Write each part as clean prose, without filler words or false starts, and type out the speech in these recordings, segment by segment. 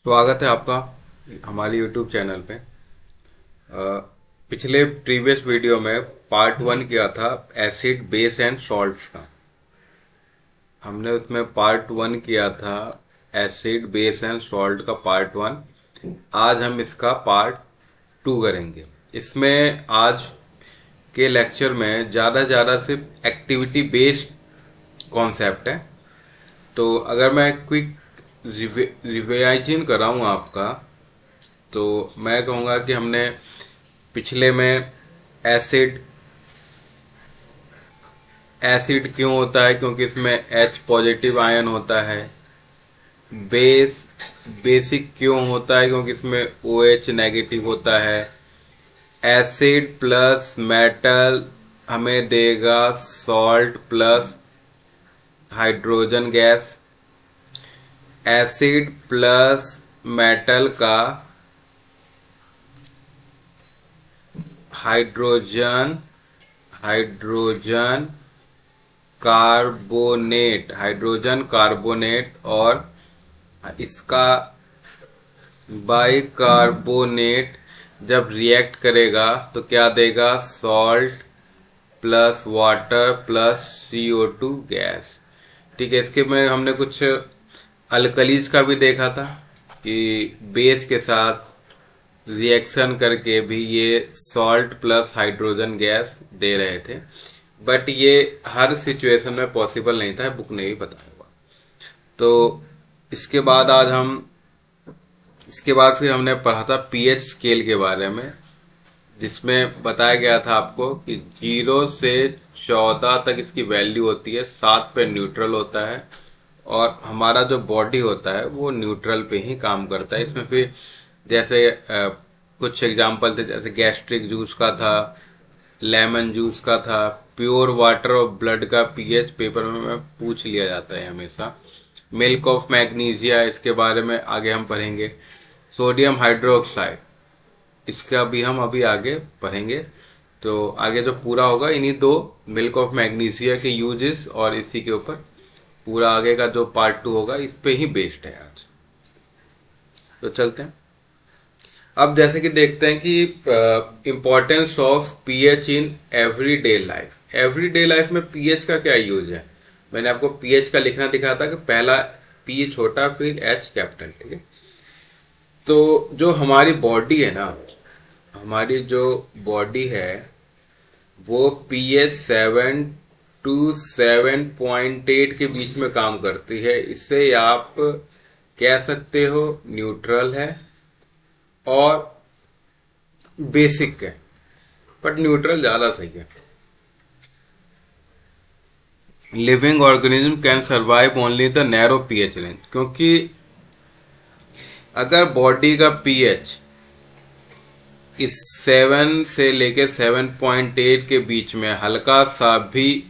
स्वागत है आपका हमारे YouTube चैनल पे। पिछले प्रीवियस वीडियो में पार्ट 1 किया था एसिड बेस एंड सॉल्ट्स का। हमने उसमें पार्ट 1 किया था एसिड बेस एंड सॉल्ट का पार्ट 1। आज हम इसका पार्ट 2 करेंगे। इसमें आज के लेक्चर में ज़्यादा सिर्फ एक्टिविटी बेस्ड कॉन्सेप्ट है। तो अगर मैं क्विक रिवाइजन कराऊँ आपका, तो मैं कहूँगा कि हमने पिछले में एसिड एसिड क्यों होता है, क्योंकि इसमें H पॉजिटिव आयन होता है। बेसिक क्यों होता है, क्योंकि इसमें OH नेगेटिव होता है। एसिड प्लस मेटल हमें देगा salt plus hydrogen gas. Acid plus metal का हाइड्रोजन कार्बोनेट और इसका बाइकार्बोनेट जब रिएक्ट करेगा तो क्या देगा, salt plus water plus CO2 gas. ठीक है। इसके में हमने कुछ अल्कलीज का भी देखा था कि बेस के साथ रिएक्शन करके भी ये सॉल्ट प्लस हाइड्रोजन गैस दे रहे थे, बट ये हर सिचुएशन में पॉसिबल नहीं था, बुक ने भी बताया हुआ। तो इसके बाद फिर हमने पढ़ा था पीएच स्केल के बारे में, जिसमें बताया गया था आपको कि 0 से 14 तक इसकी वैल्यू होती है, 7 पे न्यूट्रल होता है और हमारा जो बॉडी होता है वो न्यूट्रल पे ही काम करता है। इसमें फिर जैसे कुछ एग्जाम्पल थे, जैसे गैस्ट्रिक जूस का था, लेमन जूस का था, प्योर वाटर और ब्लड का पीएच पेपर में पूछ लिया जाता है हमेशा। मिल्क ऑफ मैग्नीशिया, इसके बारे में आगे हम पढ़ेंगे। सोडियम हाइड्रोक्साइड, इसका भी हम अभी आगे पढ़ेंगे। तो आगे जो पूरा होगा इन्हीं दो मिल्क ऑफ मैग्नीशिया के यूजेस और इसी के ऊपर पूरा आगे का जो पार्ट 2 होगा इस पे ही बेस्ड है आज। तो चलते हैं। अब जैसे कि देखते हैं कि importance of pH in everyday life. Everyday life में पीएच का क्या यूज है। मैंने आपको पीएच का लिखना दिखाया था कि पहला पी छोटा फिर एच कैपिटल। ठीक है। तो जो हमारी बॉडी है ना, हमारी जो बॉडी है वो पीएच 7 to 7.8 के बीच में काम करती है। इससे आप कह सकते हो न्यूट्रल है और बेसिक है, बट न्यूट्रल ज्यादा सही है। Living organism can survive only the narrow pH range, क्योंकि अगर बॉडी का पीएच इस 7 से लेकर 7.8 के बीच में हल्का सा भी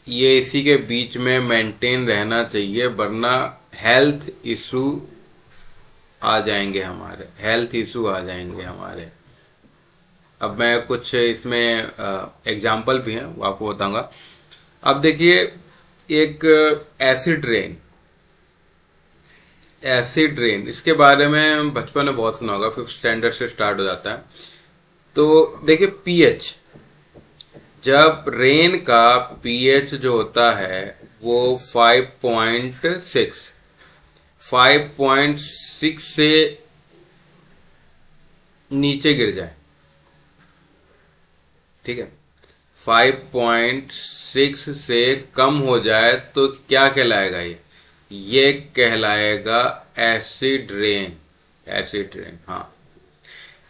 ये इसी के बीच में मेंटेन रहना चाहिए, वरना हेल्थ इशू आ जाएंगे हमारे। अब मैं कुछ इसमें एग्जाम्पल भी हैं वो आपको बताऊंगा। अब देखिए, एक एसिड रेन, इसके बारे में बचपन में बहुत सुना होगा, 5th स्टैंडर्ड से स्टार्ट हो जाता है। तो देखिए पीएच, जब रेन का पीएच जो होता है वो 5.6 से नीचे गिर जाए, ठीक है, 5.6 से कम हो जाए तो क्या कहलाएगा, ये कहलाएगा एसिड रेन। हाँ,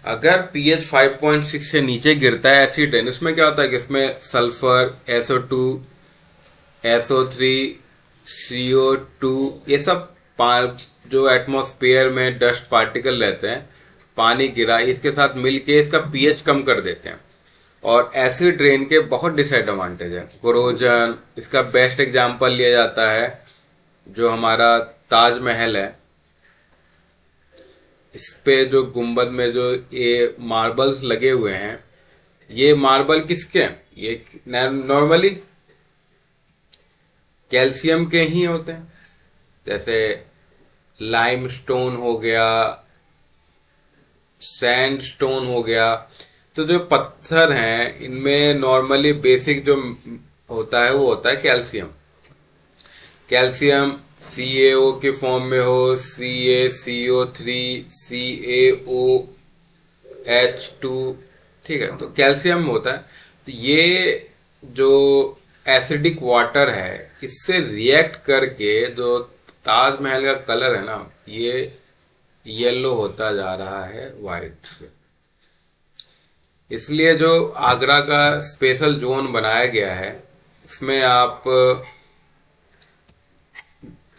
अगर पीएच 5.6 से नीचे गिरता है एसिड रेन, उसमें क्या होता है कि इसमें सल्फर, SO2, SO3, CO2, ये सब जो एटमॉस्फेयर में डस्ट पार्टिकल रहते हैं, पानी गिरा, इसके साथ मिलके इसका पीएच कम कर देते हैं। और एसिड रेन के बहुत डिसएडवांटेज है। कोरोजन, इसका बेस्ट एग्जांपल लिया जाता है जो हमारा ताजमहल है, इस पे जो गुंबद में जो ये मार्बल्स लगे हुए हैं, ये मार्बल किसके हैं, ये नॉर्मली कैल्शियम के ही होते हैं। जैसे लाइमस्टोन हो गया, सैंडस्टोन हो गया। तो जो पत्थर हैं इनमें नॉर्मली बेसिक जो होता है वो होता है कैल्शियम। कैल्शियम CaO के फॉर्म में हो, CaCO3, CaOH2, ठीक है, तो कैल्शियम होता है। तो ये जो एसिडिक वाटर है इससे रिएक्ट करके जो ताजमहल का कलर है ना ये येलो होता जा रहा है वाइट से। इसलिए जो आगरा का स्पेशल जोन बनाया गया है इसमें आप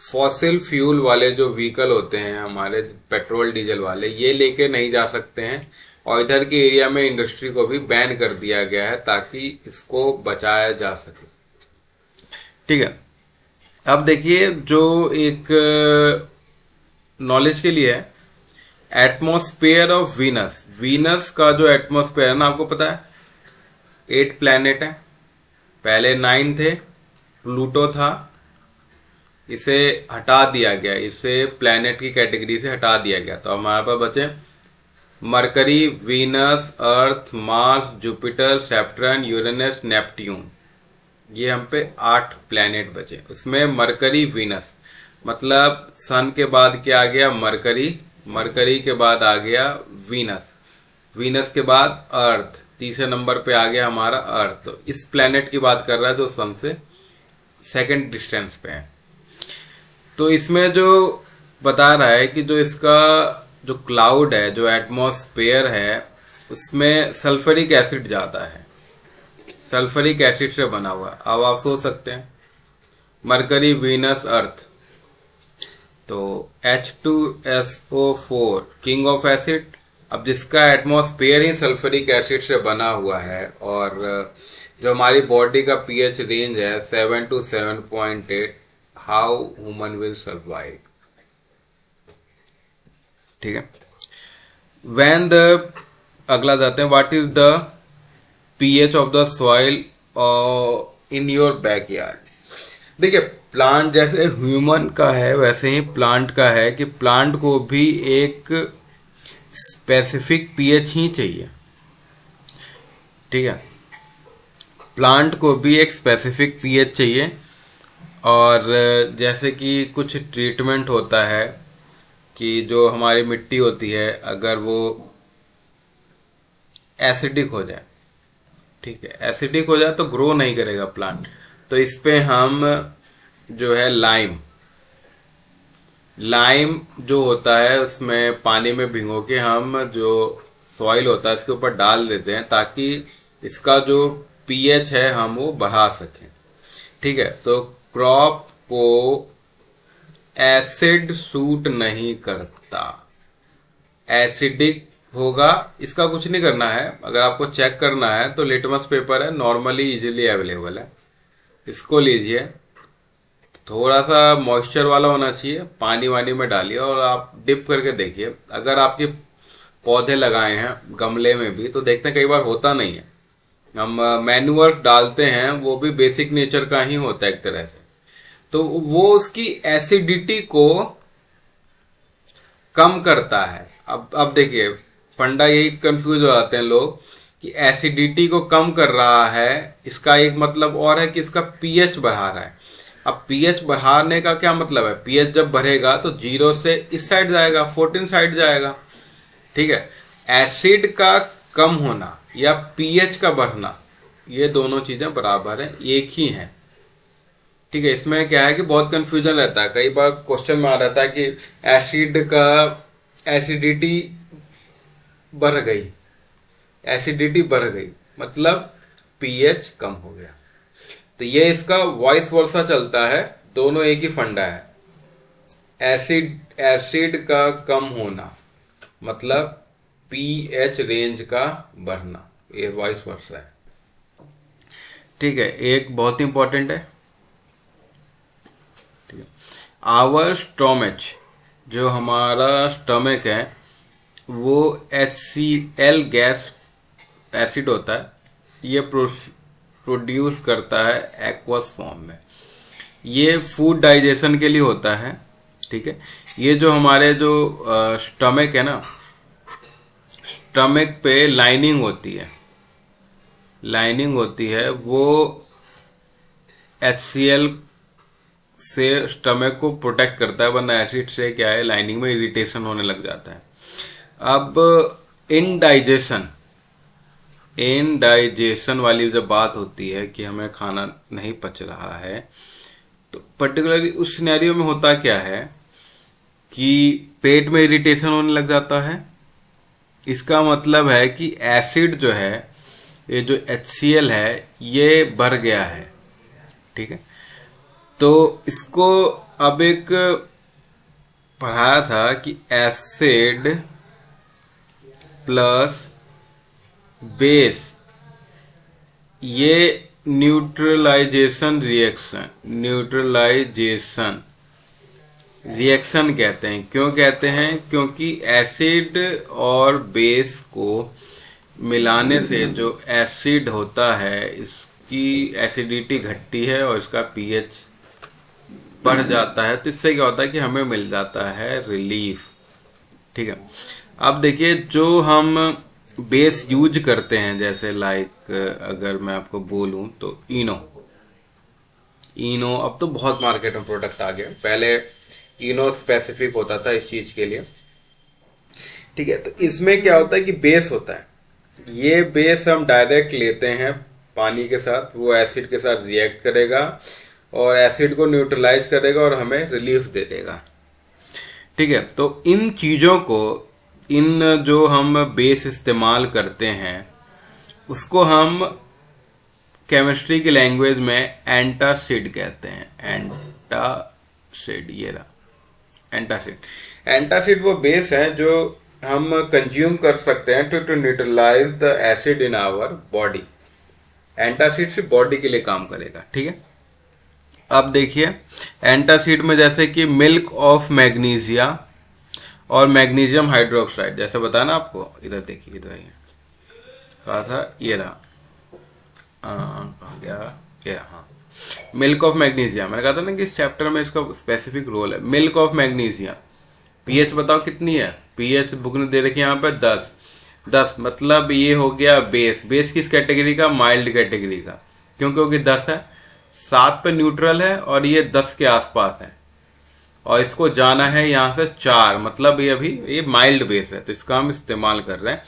फॉसिल फ्यूल वाले जो व्हीकल होते हैं हमारे पेट्रोल डीजल वाले ये लेके नहीं जा सकते हैं, और इधर के एरिया में इंडस्ट्री को भी बैन कर दिया गया है ताकि इसको बचाया जा सके। ठीक है, अब देखिए जो एक नॉलेज के लिए है, एटमॉस्फेयर ऑफ वीनस। वीनस का जो एटमॉस्फेयर है ना आपको पता है 8 प्लैनेट है, पहले 9 थे, प्लूटो था, इसे हटा दिया गया, इसे प्लैनेट की कैटेगरी से हटा दिया गया। तो हमारे पास बचे Mercury, Venus, Earth, Mars, Jupiter, Saturn, Uranus, Neptune. ये हम पे 8 प्लैनेट बचे। उसमें मरकरी, वीनस मतलब सन के बाद क्या आ गया मरकरी, मरकरी के बाद आ गया वीनस, वीनस के बाद अर्थ, तीसरे नंबर पे आ गया हमारा अर्थ। तो इस प्लैनेट की बात कर रहा है जो सन से सेकंड डिस्टेंस पे है। तो इसमें जो बता रहा है कि जो इसका जो क्लाउड है, जो एटमॉस्फेयर है, उसमें सल्फ्यूरिक एसिड ज्यादा है, सल्फ्यूरिक एसिड से बना हुआ। अब आप सोच सकते हैं मरकरी, वीनस, अर्थ, तो H2SO4 किंग ऑफ एसिड। अब जिसका एटमॉस्फेयर ही सल्फ्यूरिक एसिड से बना हुआ है और जो हमारी बॉडी का pH रेंज है 7 to 7.8, how human will survive. ठीक है, व्हेन द अगला जाते हैं, what is the pH of the soil in your backyard. देखिए प्लांट जैसे ह्यूमन का है वैसे ही प्लांट का है कि प्लांट को भी एक स्पेसिफिक pH ही चाहिए। ठीक है, प्लांट को भी एक स्पेसिफिक pH चाहिए। और जैसे कि कुछ ट्रीटमेंट होता है कि जो हमारी मिट्टी होती है अगर वो एसिडिक हो जाए, ठीक है, एसिडिक हो जाए तो ग्रो नहीं करेगा प्लांट। तो इस पे हम जो है लाइम जो होता है उसमें पानी में भिगो के हम जो सॉइल होता है इसके ऊपर डाल देते हैं ताकि इसका जो pH है हम वो बढ़ा सकें। ठीक है, तो क्रॉप को एसिड सूट नहीं करता, एसिडिक होगा, इसका कुछ नहीं करना है। अगर आपको चेक करना है तो लिटमस पेपर है, नॉर्मली इजीली अवेलेबल है, इसको लीजिए, थोड़ा सा मॉइस्चर वाला होना चाहिए, पानी वानी में डालिए और आप डिप करके देखिए। अगर आपके पौधे लगाए हैं गमले में भी तो देखते हैं कई बार होता नहीं है, हम मैन्यूअर डालते हैं वो भी बेसिक नेचर का ही होता है एक तरह से, तो वो उसकी एसिडिटी को कम करता है। अब देखिए फंडा यही कंफ्यूज हो जाते हैं लोग कि एसिडिटी को कम कर रहा है, इसका एक मतलब और है कि इसका pH बढ़ा रहा है। अब pH बढ़ाने का क्या मतलब है, pH जब बढ़ेगा तो 0 से इस साइड जाएगा, 14 साइड जाएगा। ठीक है, एसिड का कम होना या pH का बढ़ना ये दोनों चीजें बराबर हैं, एक ही हैं। ठीक है, इसमें क्या है कि बहुत कंफ्यूजन रहता है, कई बार क्वेश्चन में आ रहता है कि एसिड का एसिडिटी बढ़ गई, एसिडिटी बढ़ गई मतलब pH कम हो गया। तो ये इसका वॉइस वर्सा चलता है, दोनों एक ही फंडा है। एसिड का कम होना मतलब pH रेंज का बढ़ना, ये वॉइस वर्सा है। ठीक है, एक बहुत इंपॉर्टेंट है, ठीक है, आवर स्टोमच, जो हमारा स्टमक है वो HCl गैस एसिड होता है, ये प्रोड्यूस करता है एक्वस फॉर्म में। ये फूड डाइजेशन के लिए होता है ठीक है। ये जो हमारे जो स्टमक है ना, स्टमक पे लाइनिंग होती है, वो HCl से स्टमक को प्रोटेक्ट करता है, वरना एसिड से क्या है लाइनिंग में इरिटेशन होने लग जाता है। अब इनडाइजेशन वाली जब बात होती है कि हमें खाना नहीं पच रहा है, तो पर्टिकुलरली उस सिनेरियो में होता क्या है कि पेट में इरिटेशन होने लग जाता है। इसका मतलब है कि एसिड जो है, ये जो HCl है, ये बढ़ गया है, ठीक है। तो इसको अब एक पढ़ाया था कि एसिड प्लस बेस, ये न्यूट्रलाइजेशन रिएक्शन कहते हैं। क्यों कहते हैं? क्योंकि एसिड और बेस को मिलाने से जो एसिड होता है, इसकी एसिडिटी घटती है और इसका pH बढ़ जाता है। तो इससे क्या होता है कि हमें मिल जाता है रिलीफ, ठीक है। अब देखिए, जो हम बेस यूज करते हैं, जैसे लाइक अगर मैं आपको बोलूं तो इनो अब तो बहुत मार्केट में प्रोडक्ट आ गए। पहले इनो स्पेसिफिक होता था इस चीज के लिए, ठीक है। तो इसमें क्या होता है कि बेस होता है, ये बेस हम डायरेक्ट लेते हैं पानी के साथ, वो एसिड के साथ रिएक्ट करेगा और एसिड को न्यूट्रलाइज करेगा और हमें रिलीफ दे देगा, ठीक है। तो इन चीजों को, इन जो हम बेस इस्तेमाल करते हैं, उसको हम केमिस्ट्री की लैंग्वेज में एंटासिड कहते हैं। एंटासिड, ये रहा एंटासिड वो बेस है जो हम कंज्यूम कर सकते हैं to neutralize the acid in our body. Antacid सिर्फ बॉडी के लिए काम करेगा, ठीक है। अब देखिए, एंटासिड में जैसे कि मिल्क ऑफ मैग्नीशिया और मैग्नीशियम हाइड्रोक्साइड, जैसे बताया ना आपको, इधर देखिए, इधर ये कहा था, ये रहा, कहाँ गया, ये हाँ, मिल्क ऑफ मैग्नीशिया। मैंने कहा था ना कि इस चैप्टर में इसका स्पेसिफिक रोल है। मिल्क ऑफ मैग्नीशिया, pH बताओ कितनी है? pH बुक ने दे रखी है यहाँ पे 10, मतलब ये हो गया बेस किस कैटेगरी का? माइल्ड कैटेगरी का। क्योंकि 10 है, 7 पे न्यूट्रल है और ये 10 के आसपास है, और इसको जाना है यहाँ से 4, मतलब ये माइल्ड बेस है, तो इसका हम इस्तेमाल कर रहे हैं।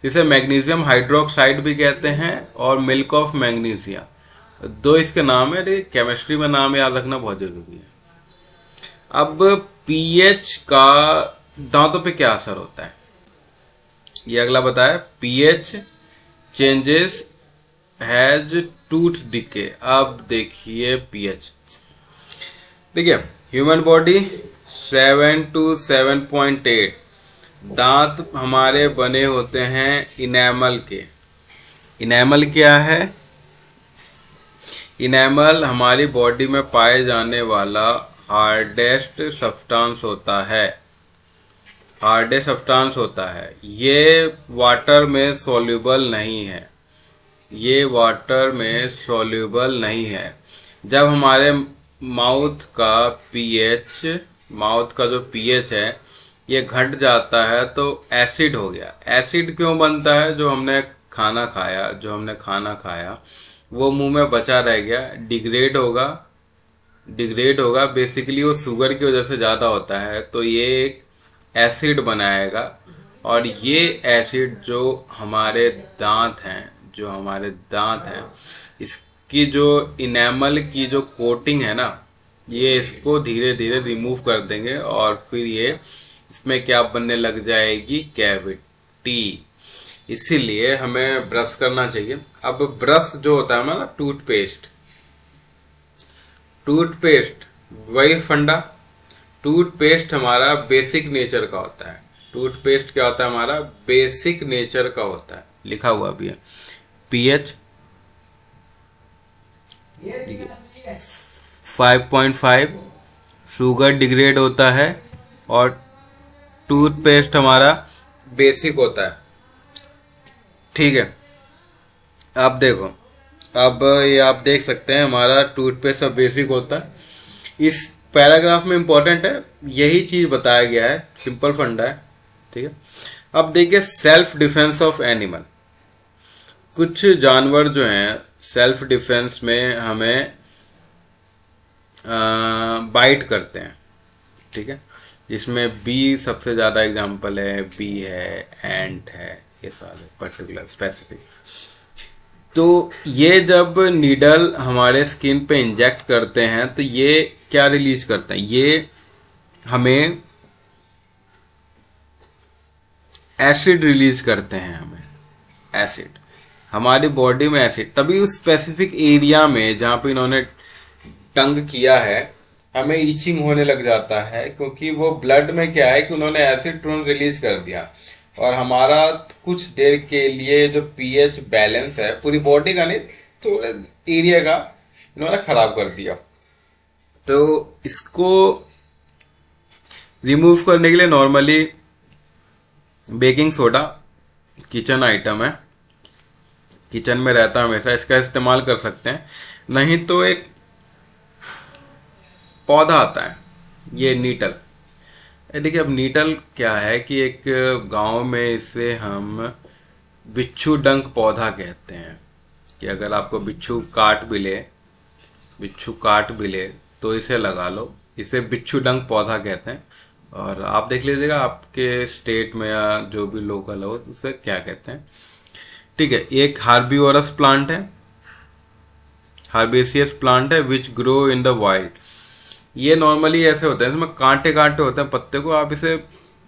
जिसे मैग्नीशियम हाइड्रोक्साइड भी कहते हैं और मिल्क ऑफ मैग्नीशिया, 2 इसके नाम है। केमिस्ट्री में नाम याद रखना बहुत जरूरी है। अब pH का दांतों पे क्या असर होता है, ये अगला बताया। pH changes has tooth decay. अब देखिए pH, देखिए ह्यूमन बॉडी 7 to 7.8 दांत हमारे बने होते हैं इनेमल के। इनेमल क्या है? इनेमल हमारी बॉडी में पाए जाने वाला हार्डेस्ट सब्सटेंस होता है। ये वाटर में सॉल्युबल नहीं है। जब हमारे माउथ का जो pH है ये घट जाता है तो एसिड हो गया। एसिड क्यों बनता है? जो हमने खाना खाया वो मुंह में बचा रह गया, डिग्रेड होगा। बेसिकली वो शुगर की वजह से ज्यादा होता है, तो ये एक एसिड बनाएगा, और ये एसिड जो हमारे दांत हैं इसकी जो इनेमल की जो कोटिंग है ना, ये इसको धीरे धीरे रिमूव कर देंगे और फिर ये इसमें क्या बनने लग जाएगी? कैविटी। इसीलिए हमें ब्रश करना चाहिए। अब ब्रश जो होता है ना, टूथपेस्ट वही फंडा। टूथपेस्ट हमारा बेसिक नेचर का होता है। टूथपेस्ट क्या होता है? हमारा बेसिक नेचर का होता है, लिखा हुआ भी है। pH 5.5, शुगर डिग्रेड होता है, और टूथपेस्ट हमारा बेसिक होता है, ठीक है। अब देखो, अब ये आप देख सकते हैं हमारा टूथपेस्ट सब बेसिक होता है। इस पैराग्राफ में इंपॉर्टेंट है, यही चीज बताया गया है, सिंपल फंडा है। ठीक है, अब देखिए सेल्फ डिफेंस ऑफ एनिमल। कुछ जानवर जो हैं सेल्फ डिफेंस में हमें बाइट करते हैं। ठीक है, जिसमें बी सबसे ज्यादा एग्जांपल है, बी है, एंट है, ये सारे पर्टिकुलर स्पेसिफिक। तो ये जब नीडल हमारे स्किन पे इंजेक्ट करते हैं तो ये क्या रिलीज करते हैं, ये हमें एसिड रिलीज करते हैं, हमें एसिड, हमारी बॉडी में एसिड, तभी उस स्पेसिफिक एरिया में जहां पे इन्होंने टंग किया है हमें ईचिंग होने लग जाता है, क्योंकि वो ब्लड में क्या है कि उन्होंने एसिड तुरंत रिलीज कर दिया और हमारा कुछ देर के लिए जो पीएच बैलेंस है पूरी बॉडी का नहीं, थोड़े एरिया का इन्होंने खराब कर दिया। तो इसको रिमूव करने के लिए normally baking soda kitchen item है, किचन में रहता है हमेशा, इसका इस्तेमाल कर सकते हैं। नहीं तो एक पौधा आता है ये नीटल। देखिए अब नीटल क्या है कि एक गांव में इसे हम बिच्छू डंक पौधा कहते हैं, कि अगर आपको बिच्छू काट भी ले तो इसे लगा लो, इसे बिच्छू डंक पौधा कहते हैं। और आप देख लीजिएगा आपके स्टेट में या जो भी लोकल हो उसे क्या कहते हैं। ठीक है, एक हार्बीवोरस प्लांट है, हार्बेसियस प्लांट है which grow in the wild. ये नॉर्मली ऐसे होते हैं, इसमें कांटे कांटे होते हैं पत्ते को, आप इसे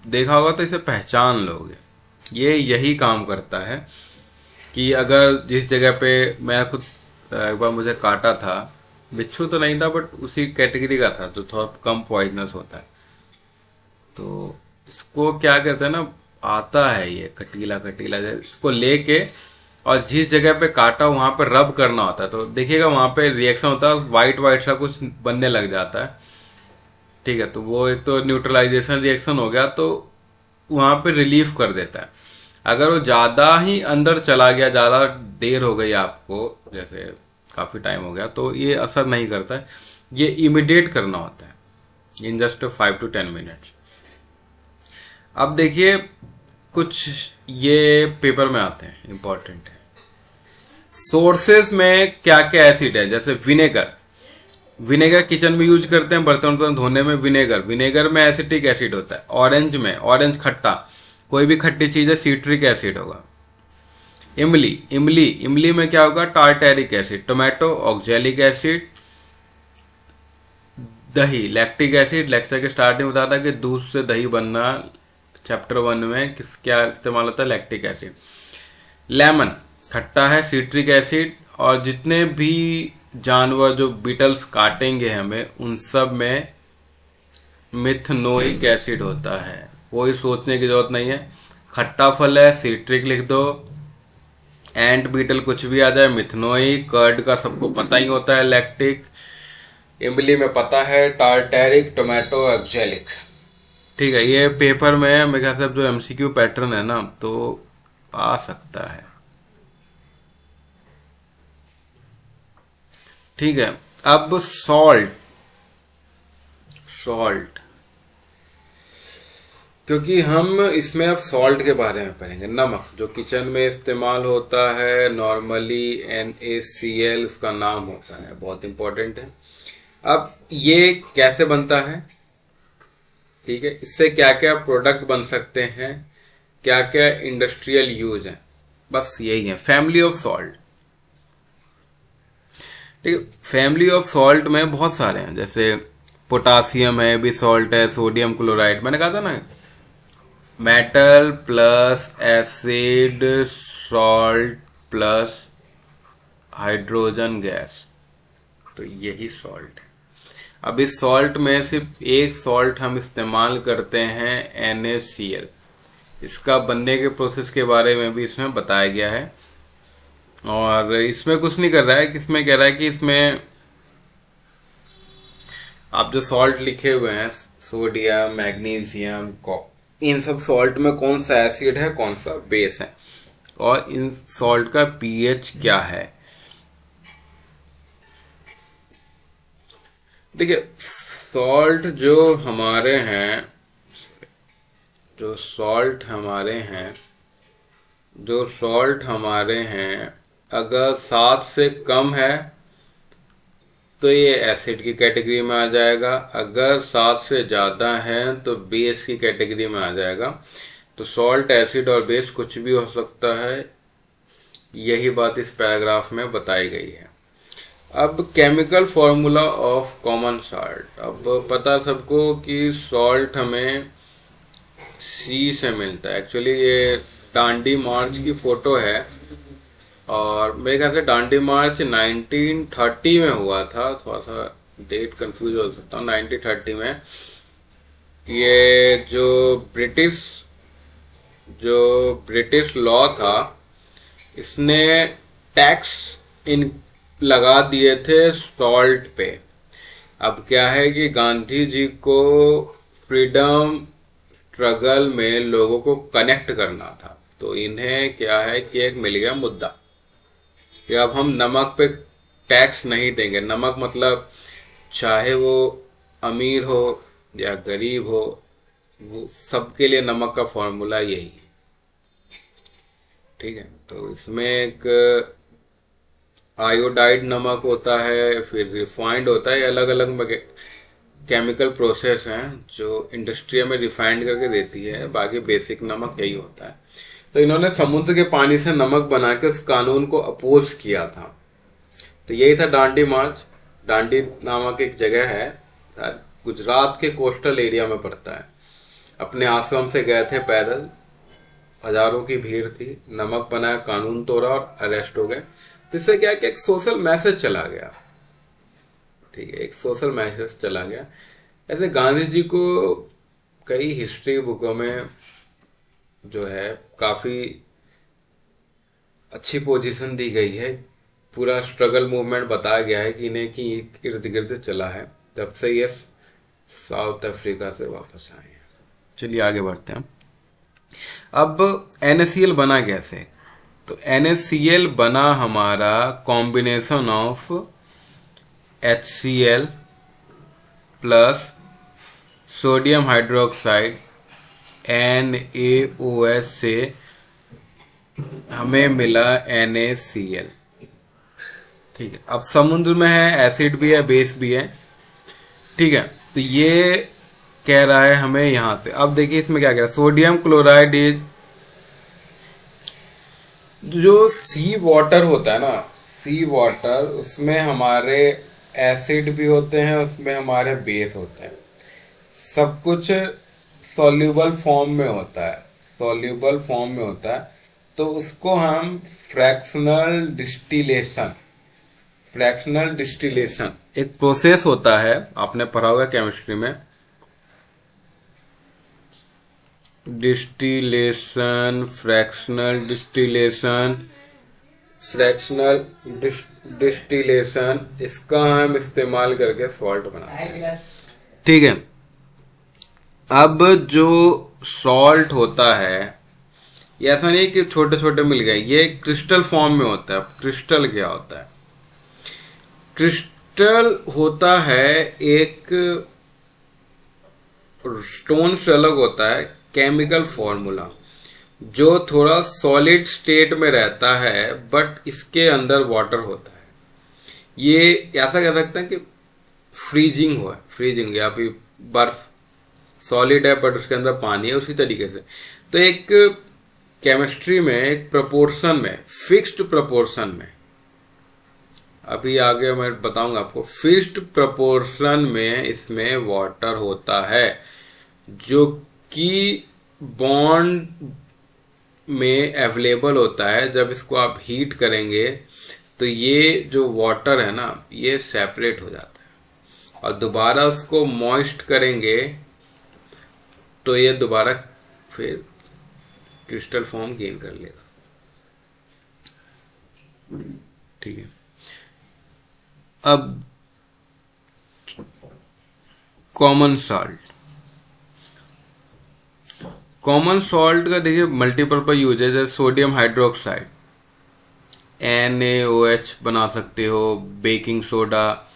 देखा होगा तो इसे पहचान लोगे। ये यही काम करता है कि अगर जिस जगह पे मैं खुद एक बार मुझे काटा था, बिच्छू तो नहीं था बट उसी कैटेगरी का था जो थोड़ा कम पॉइजनस होता है, तो इसको क्या कहते हैं ना, आता है ये कटीला कटीला, इसको लेके और जिस जगह पे काटा वहां पे रब करना होता है, तो देखिएगा वहां पे रिएक्शन होता है, वाइट वाइट सा कुछ बनने लग जाता है। ठीक है, तो वो एक तो न्यूट्रलाइजेशन रिएक्शन हो गया, तो वहां पे रिलीफ कर देता है। अगर वो ज्यादा ही अंदर चला गया, ज्यादा देर हो गई आपको, जैसे काफी टाइम हो गया, तो ये असर नहीं करता है, ये इमीडिएट करना होता है इन जस्ट 5 to 10 मिनट्स। अब देखिए कुछ ये पेपर में आते हैं, इंपॉर्टेंट है। सोर्सेस में क्या क्या एसिड है, जैसे विनेगर किचन में यूज करते हैं, बर्तन धोने में विनेगर में एसिटिक एसिड होता है। ऑरेंज खट्टा, कोई भी खट्टी चीज है सिट्रिक एसिड होगा। इमली में क्या होगा, tartaric acid. Tomato oxalic acid. दही लैक्टिक एसिड, लेक्चर के स्टार्टिंग बताया था कि दूध से दही बनना, चैप्टर 1 में क्या इस्तेमाल होता है, लैक्टिक एसिड। लेमन खट्टा है, सिट्रिक एसिड। और जितने भी जानवर जो बीटल्स काटेंगे हमें, उन सब में मिथनोइक एसिड होता है, कोई सोचने की जरूरत नहीं है। खट्टा फल है, सिट्रिक लिख दो। एंट बीटल कुछ भी आ जाए, मिथनोइक। कर्ड का सबको पता ही होता है, लैक्टिक। इमली में पता है, टार्टेरिक। Tomato oxalic. ठीक है, ये पेपर में मेरे ख्याल से जो एमसीक्यू पैटर्न है ना, तो आ सकता है। ठीक है, अब सॉल्ट, क्योंकि हम इसमें अब सॉल्ट के बारे में पढ़ेंगे। नमक जो किचन में इस्तेमाल होता है नॉर्मली, NaCl उसका नाम होता है, बहुत इंपॉर्टेंट है। अब ये कैसे बनता है, ठीक है, इससे क्या क्या प्रोडक्ट बन सकते हैं, क्या क्या इंडस्ट्रियल यूज है, बस यही है फैमिली ऑफ सॉल्ट। ठीक है, फैमिली ऑफ सॉल्ट में बहुत सारे हैं, जैसे पोटासियम है, भी सॉल्ट है, सोडियम क्लोराइड, मैंने कहा था ना, metal plus acid salt plus hydrogen gas, तो यही सॉल्ट है। अब इस सॉल्ट में सिर्फ एक सॉल्ट हम इस्तेमाल करते हैं, NaCl। इसका बनने के प्रोसेस के बारे में भी इसमें बताया गया है। और इसमें कुछ नहीं कर रहा है, इसमें कह रहा है कि इसमें आप जो सॉल्ट लिखे हुए हैं, सोडियम, मैग्नीशियम, इन सब सॉल्ट में कौन सा एसिड है, कौन सा बेस है, और इन सॉल्ट का पीएच क्या है। देखिए सॉल्ट जो हमारे हैं, जो सॉल्ट हमारे हैं अगर 7 से कम है तो ये एसिड की कैटेगरी में आ जाएगा, अगर 7 से ज़्यादा है तो बेस की कैटेगरी में आ जाएगा। तो सॉल्ट, एसिड और बेस कुछ भी हो सकता है, यही बात इस पैराग्राफ में बताई गई है। अब chemical formula of common salt. अब पता सबको कि सॉल्ट हमें सी से मिलता है। एक्चुअली ये डांडी मार्च की फोटो है और मेरे ख्याल से डांडी मार्च 1930 में हुआ था, थोड़ा सा डेट कंफ्यूज हो सकता हूँ। 1930 में ये जो ब्रिटिश लॉ था, इसने टैक्स इन लगा दिए थे सॉल्ट पे। अब क्या है कि गांधी जी को फ्रीडम स्ट्रगल में लोगों को कनेक्ट करना था, तो इन्हें क्या है कि एक मिल गया मुद्दा कि अब हम नमक पे टैक्स नहीं देंगे। नमक मतलब चाहे वो अमीर हो या गरीब हो, वो सबके लिए नमक का फॉर्मूला यही, ठीक है। तो इसमें एक आयोडाइड नमक होता है, फिर रिफाइंड होता है, अलग अलग केमिकल प्रोसेस हैं जो इंडस्ट्री में रिफाइंड करके देती है, बाकी बेसिक नमक यही होता है। तो इन्होंने समुद्र के पानी से नमक बना के उस कानून को अपोज किया था। तो यही था डांडी मार्च। डांडी नामक एक जगह है, गुजरात के कोस्टल एरिया में पड़ता है। अपने आश्रम से गए थे पैदल, हजारों की भीड़ थी, नमक बनाया, कानून तोड़ा और अरेस्ट हो गए। तो इससे क्या कि एक सोशल मैसेज चला गया, ठीक है, एक सोशल मैसेज चला गया। ऐसे गांधी जी को कई हिस्ट्री बुकों में जो है काफी अच्छी पोजीशन दी गई है। पूरा स्ट्रगल मूवमेंट बताया गया है कि इन्हें की इर्द गिर्द चला है जब से ये साउथ अफ्रीका से वापस आए हैं। चलिए आगे बढ़ते हैं। अब NaCl बना कैसे? तो NaCl बना हमारा combination of HCl plus sodium hydroxide NaOH से हमें मिला NaCl, ठीक है। अब समुद्र में है, एसिड भी है, बेस भी है, ठीक है। तो ये कह रहा है हमें यहां से। अब देखिए इसमें क्या कह रहा है, सोडियम क्लोराइड इज, जो सी वाटर होता है ना, सी वाटर, उसमें हमारे एसिड भी होते हैं, उसमें हमारे बेस होते हैं, सब कुछ सॉल्यूबल फॉर्म में होता है, सॉल्यूबल फॉर्म में होता है। तो उसको हम फ्रैक्शनल डिस्टिलेशन एक प्रोसेस होता है, आपने पढ़ा होगा केमिस्ट्री में, डिस्टिलेशन, फ्रैक्शनल डिस्टिलेशन, इसका हम इस्तेमाल करके सॉल्ट बनाते हैं, ठीक है। अब जो सॉल्ट होता है, ये ऐसा नहीं कि छोटे छोटे मिल गए, ये क्रिस्टल फॉर्म में होता है। क्रिस्टल क्या होता है? क्रिस्टल होता है एक स्टोन से अलग होता है केमिकल फॉर्मूला, जो थोड़ा सॉलिड स्टेट में रहता है बट इसके अंदर वाटर होता है। ये ऐसा कह सकते हैं कि फ्रीजिंग या फिर बर्फ सॉलिड है बट उसके अंदर पानी है, उसी तरीके से। तो एक केमिस्ट्री में एक प्रोपोर्शन में, फिक्स्ड प्रोपोर्शन में, अभी आगे मैं बताऊंगा आपको, फिक्स्ड प्रोपोर्शन में इसमें वाटर होता है, जो कि बॉन्ड में अवेलेबल होता है। जब इसको आप हीट करेंगे तो ये जो वाटर है ना, ये सेपरेट हो जाता है, और दोबारा उसको मॉइस्ट करेंगे तो ये दोबारा फिर क्रिस्टल फॉर्म गेन कर लेगा, ठीक है। अब कॉमन सॉल्ट का देखिए मल्टीपर्पज यूज है। जैसे सोडियम हाइड्रोक्साइड NaOH बना सकते हो, बेकिंग सोडा,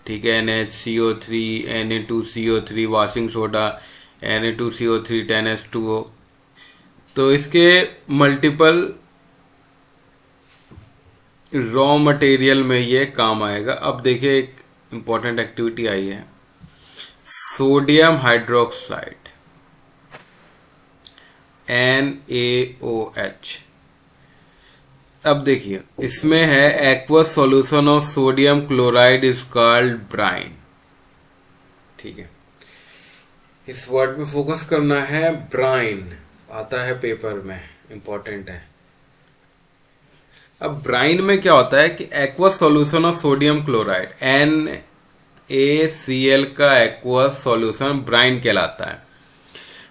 ठीक है, NaCO3, Na2CO3, washing soda, Na2CO3, 10H2O। तो इसके मल्टीपल रॉ मटेरियल में ये काम आएगा। अब देखिए एक इंपॉर्टेंट एक्टिविटी आई है, सोडियम हाइड्रोक्साइड NaOH। अब देखिए इसमें है aqueous solution of sodium chloride is called brine. ठीक है, इस वर्ड पे फोकस करना है, ब्राइन आता है पेपर में, इंपॉर्टेंट है। अब ब्राइन में क्या होता है कि aqueous solution of sodium chloride NaCl का एक्वस सॉल्यूशन ब्राइन कहलाता है।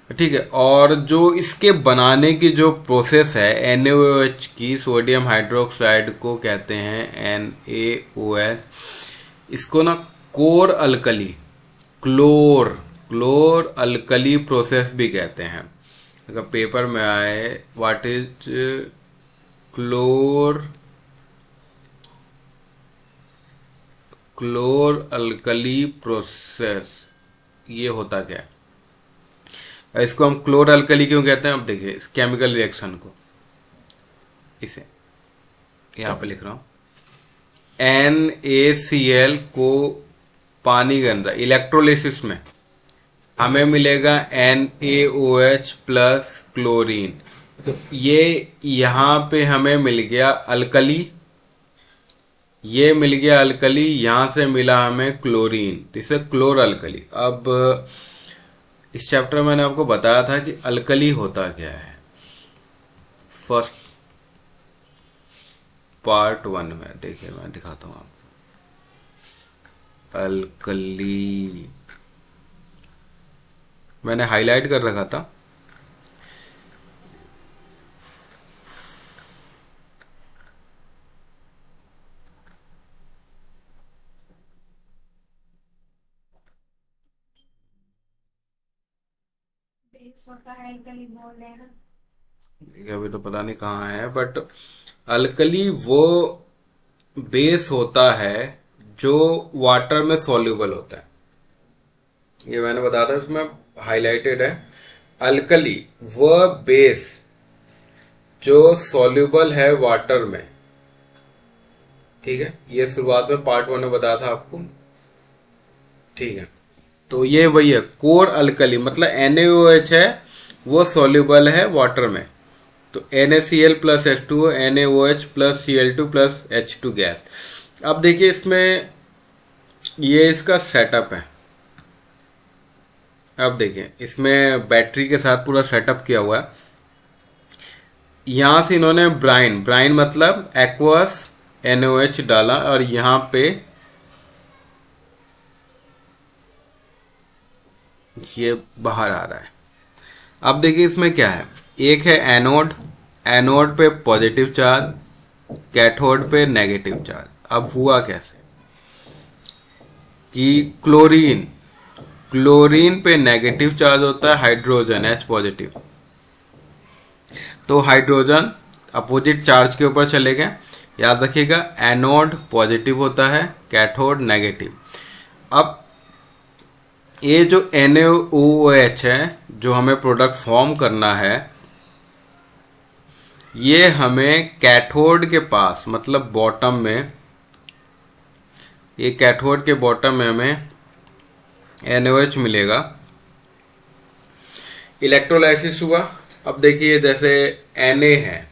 ठीक है, और जो इसके बनाने की जो प्रोसेस है NaOH की, सोडियम हाइड्रोक्साइड को कहते हैं NaOH। इसको ना कोर अल्कली, क्लोर अल्कली प्रोसेस भी कहते हैं। अगर पेपर में आए व्हाट इज क्लोर अल्कली प्रोसेस, ये होता क्या है? इसको हम क्लोर अल्कली क्यों कहते हैं? अब देखिए इस केमिकल रिएक्शन को, इसे यहां पे लिख रहा हूं, NaCl को पानी के अंदर इलेक्ट्रोलिसिस में हमें मिलेगा NaOH प्लस क्लोरीन। तो ये यहां पे हमें मिल गया अल्कली, ये मिल गया अल्कली, यहां से मिला हमें क्लोरीन, इसे क्लोर अल्कली। अब इस चैप्टर में मैंने आपको बताया था कि अल्कली होता क्या है, फर्स्ट पार्ट 1 में। देखिए मैं दिखाता हूं आपको, अल्कली मैंने हाईलाइट कर रखा था। अभी तो पता नहीं कहाँ है, बट अल्कली वो बेस होता है जो वाटर में सॉल्युबल होता है। ये मैंने बताया था, इसमें हाईलाइटेड है। अल्कली वो बेस जो सॉल्युबल है वाटर में। ठीक है, ये शुरुआत में पार्ट 1 में बताया था आपको। ठीक है, तो ये वही है कोर अल्कली, मतलब NaOH है वो सॉल्युबल है वाटर में। तो NaCl plus H2O, NaOH plus Cl2 plus H2 gas. अब देखिए इसमें ये इसका सेटअप है। अब देखिए इसमें बैटरी के साथ पूरा सेटअप किया हुआ है। यहां से इन्होंने ब्राइन मतलब एक्वस NaOH डाला और यहां पे ये बाहर आ रहा है। अब देखिए इसमें क्या है, एक है एनोड पे पॉजिटिव चार्ज, कैथोड पे नेगेटिव चार्ज। अब हुआ कैसे कि क्लोरीन पे नेगेटिव चार्ज होता है, हाइड्रोजन H पॉजिटिव, तो हाइड्रोजन अपोजिट चार्ज के ऊपर चले गए। याद रखिएगा एनोड पॉजिटिव होता है, कैथोड नेगेटिव। अब ये जो NaOH है जो हमें प्रोडक्ट फॉर्म करना है, ये हमें कैथोड के पास मतलब बॉटम में, ये कैथोड के बॉटम में हमें NaOH मिलेगा। इलेक्ट्रोलाइसिस हुआ। अब देखिए जैसे Na है,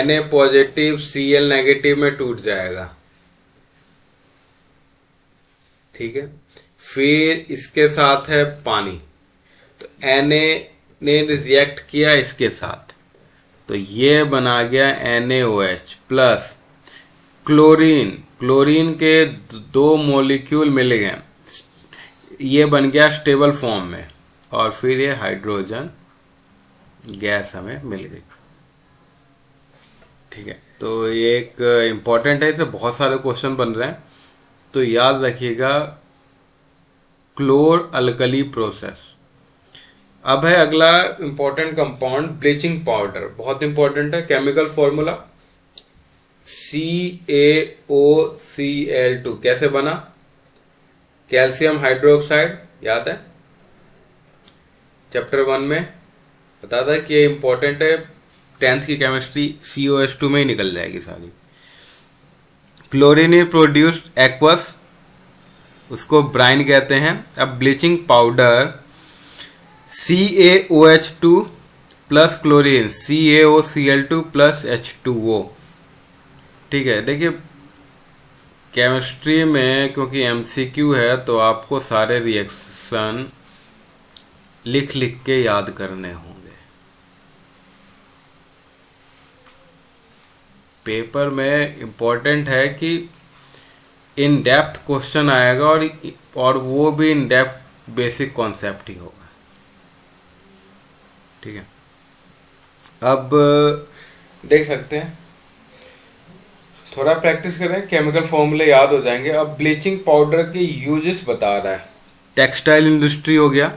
Na पॉजिटिव Cl नेगेटिव में टूट जाएगा। ठीक है, फिर इसके साथ है पानी, तो Na ने रिएक्ट किया इसके साथ, तो ये बना गया NaOH प्लस क्लोरीन के 2 मॉलिक्यूल मिल गए, ये बन गया स्टेबल फॉर्म में, और फिर ये हाइड्रोजन गैस हमें मिल गई। ठीक है, तो ये एक इम्पॉर्टेंट है, इसे बहुत सारे क्वेश्चन बन रहे हैं, तो याद रखिएगा क्लोर अल्कली प्रोसेस। अब है अगला इंपॉर्टेंट कंपाउंड ब्लीचिंग पाउडर, बहुत इंपॉर्टेंट है। केमिकल फॉर्मूला CaOCl2 कैसे बना? कैल्शियम हाइड्रोक्साइड, याद है चैप्टर 1 में बता था कि ये इंपॉर्टेंट है, 10th की केमिस्ट्री COH2 में ही निकल जाएगी सारी। क्लोरीन इज प्रोड्यूस्ड एक्वस, उसको ब्राइन कहते हैं। अब bleaching powder CaOH2 plus chlorine CaOCl2 plus H2O। ठीक है, देखिए केमिस्ट्री में क्योंकि MCQ है तो आपको सारे रिएक्शन लिख लिख के याद करने होंगे। पेपर में इम्पोर्टेंट है कि इन डेप्थ क्वेश्चन आएगा और वो भी इन डेप्थ बेसिक कॉन्सेप्ट ही होगा। ठीक है, अब देख सकते हैं, थोड़ा प्रैक्टिस करें, केमिकल फॉर्मूले याद हो जाएंगे। अब ब्लीचिंग पाउडर के यूजेस बता रहा है। टेक्सटाइल इंडस्ट्री हो गया।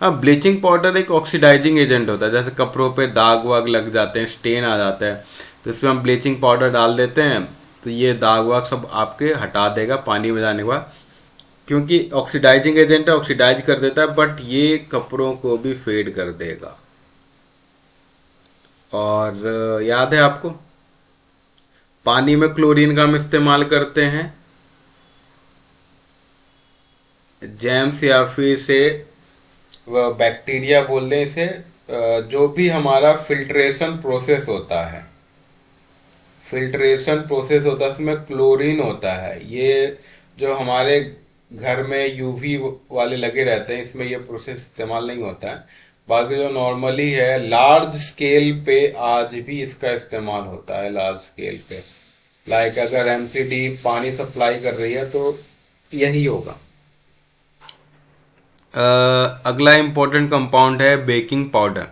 अब ब्लीचिंग पाउडर एक ऑक्सीडाइजिंग एजेंट होता है, जैसे कपड़ों पे दाग वाग लग जाते हैं, स्टेन आ जाता है, तो इसमें हम ब्लीचिंग पाउडर डाल देते हैं तो ये दाग वाग सब आपके हटा देगा पानी में जाने के बाद, क्योंकि ऑक्सीडाइजिंग एजेंट है, ऑक्सीडाइज कर देता है, बट ये कपड़ों को भी फेड कर देगा। और याद है आपको पानी में क्लोरीन का हम इस्तेमाल करते हैं जैम्स या फिर से बैक्टीरिया बोल दें इसे, जो भी हमारा फिल्ट्रेशन प्रोसेस होता है, फिल्ट्रेशन प्रोसेस होता है उसमें क्लोरीन होता है। ये जो हमारे घर में यूवी वाले लगे रहते हैं इसमें ये प्रोसेस इस्तेमाल नहीं होता है। बाकी जो नॉर्मली है लार्ज स्केल पे आज भी इसका इस्तेमाल होता है, लार्ज स्केल पे। लाइक अगर एमसीडी पानी सप्लाई कर रही है तो यही होगा। अगला इंपॉर्टेंट कंपाउंड है baking powder.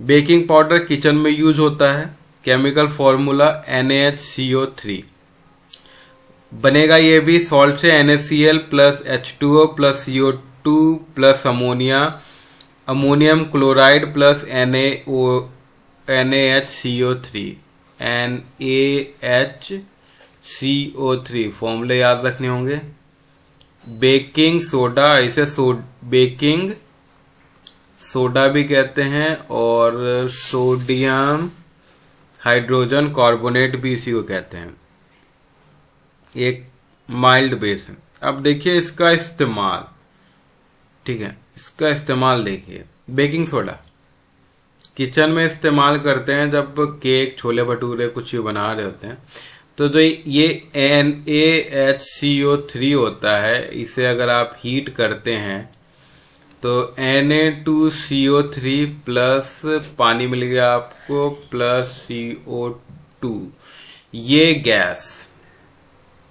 Baking powder kitchen में यूज होता है। केमिकल फॉर्मूला NaHCO3 बनेगा, ये भी सॉल्ट से NaCl plus H2O plus CO2 plus ammonia, ammonium chloride plus NaHCO3 NaHCO3 फॉर्मूले याद रखने होंगे। बेकिंग सोडा, इसे बेकिंग सोडा भी कहते हैं और सोडियम हाइड्रोजन कार्बोनेट भी इसी को कहते हैं, एक माइल्ड बेस है। अब देखिए इसका इस्तेमाल, ठीक है, इसका इस्तेमाल देखिए। बेकिंग सोडा किचन में इस्तेमाल करते हैं जब केक, छोले भटूरे कुछ भी बना रहे होते हैं, तो जो ये NaHCO3 होता है, इसे अगर आप हीट करते हैं तो Na2CO3 प्लस पानी मिल गया आपको प्लस CO2, ये गैस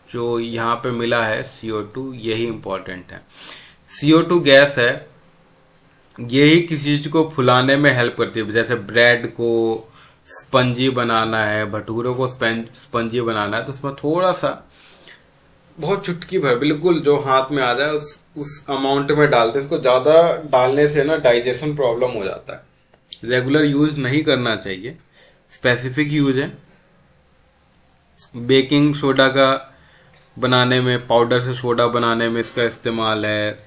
जो यहाँ पे मिला है CO2, यही इंपॉर्टेंट है। CO2 गैस है, यही किसी चीज को फुलाने में हेल्प करती है। जैसे ब्रेड को स्पंजी बनाना है, भटूरों को स्पंजी बनाना है, तो उसमें थोड़ा सा, बहुत चुटकी भर, बिल्कुल जो हाथ में आ जाए उस अमाउंट में डालते हैं। इसको ज्यादा डालने से ना डाइजेशन प्रॉब्लम हो जाता है। रेगुलर यूज नहीं करना चाहिए, स्पेसिफिक यूज है। बेकिंग सोडा का बनाने में, पाउडर से सोडा बनाने में इसका इस्तेमाल है।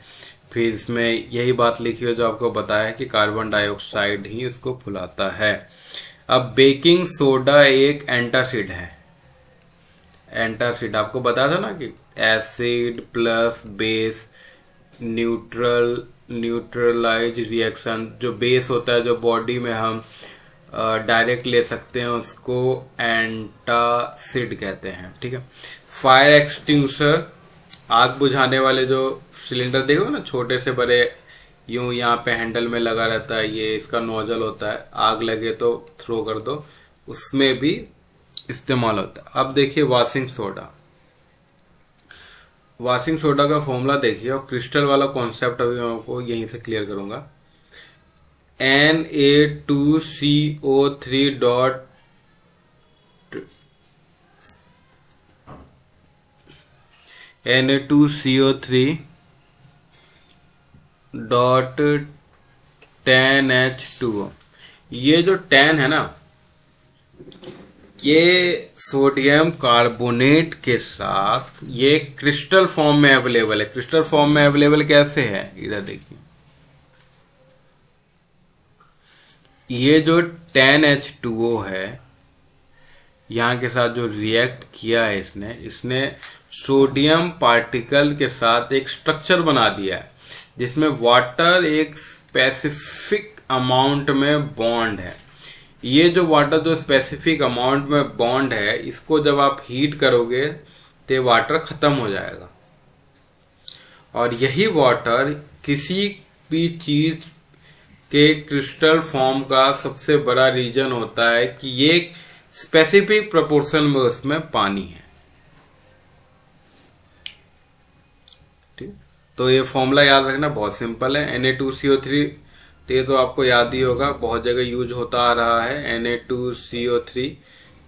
फिर इसमें यही बात लिखी है जो आपको बताया कि कार्बन डाइऑक्साइड ही इसको फुलाता है। अब बेकिंग सोडा एक एंटासिड है। एंटासिड आपको बताया था ना कि acid plus base neutralize reaction, जो बेस होता है जो बॉडी में हम डायरेक्ट ले सकते हैं उसको एंटासिड कहते हैं। ठीक है, फायर एक्सटिंग्विशर, आग बुझाने वाले जो सिलेंडर देखो ना, छोटे से बड़े, यूं यहाँ पे हैंडल में लगा रहता है, ये इसका नोजल होता है, आग लगे तो थ्रो कर दो, उसमें भी इस्तेमाल होता है। अब देखिए वॉशिंग सोडा। वॉशिंग सोडा का फॉर्मूला देखिए, और क्रिस्टल वाला कॉन्सेप्ट अभी मैं आपको यहीं से क्लियर करूंगा। Na2CO3 dot Na2CO3 dot 10H2O। ये जो 10 है ना, ये सोडियम कार्बोनेट के साथ ये क्रिस्टल फॉर्म में अवेलेबल है। क्रिस्टल फॉर्म में अवेलेबल कैसे है, इधर देखिए, ये जो 10H2O है यहाँ के साथ जो रिएक्ट किया है इसने सोडियम पार्टिकल के साथ एक स्ट्रक्चर बना दिया है जिसमें वाटर एक स्पेसिफिक अमाउंट में बॉन्ड है। ये जो वाटर जो स्पेसिफिक अमाउंट में बॉन्ड है, इसको जब आप हीट करोगे तो वाटर खत्म हो जाएगा। और यही वाटर किसी भी चीज के क्रिस्टल फॉर्म का सबसे बड़ा रीजन होता है कि ये स्पेसिफिक प्रोपोर्शन में उसमें पानी है। ठीक, तो ये फॉर्मूला याद रखना बहुत सिंपल है। Na2CO3, तो ये तो आपको याद ही होगा, बहुत जगह यूज होता आ रहा है Na2CO3।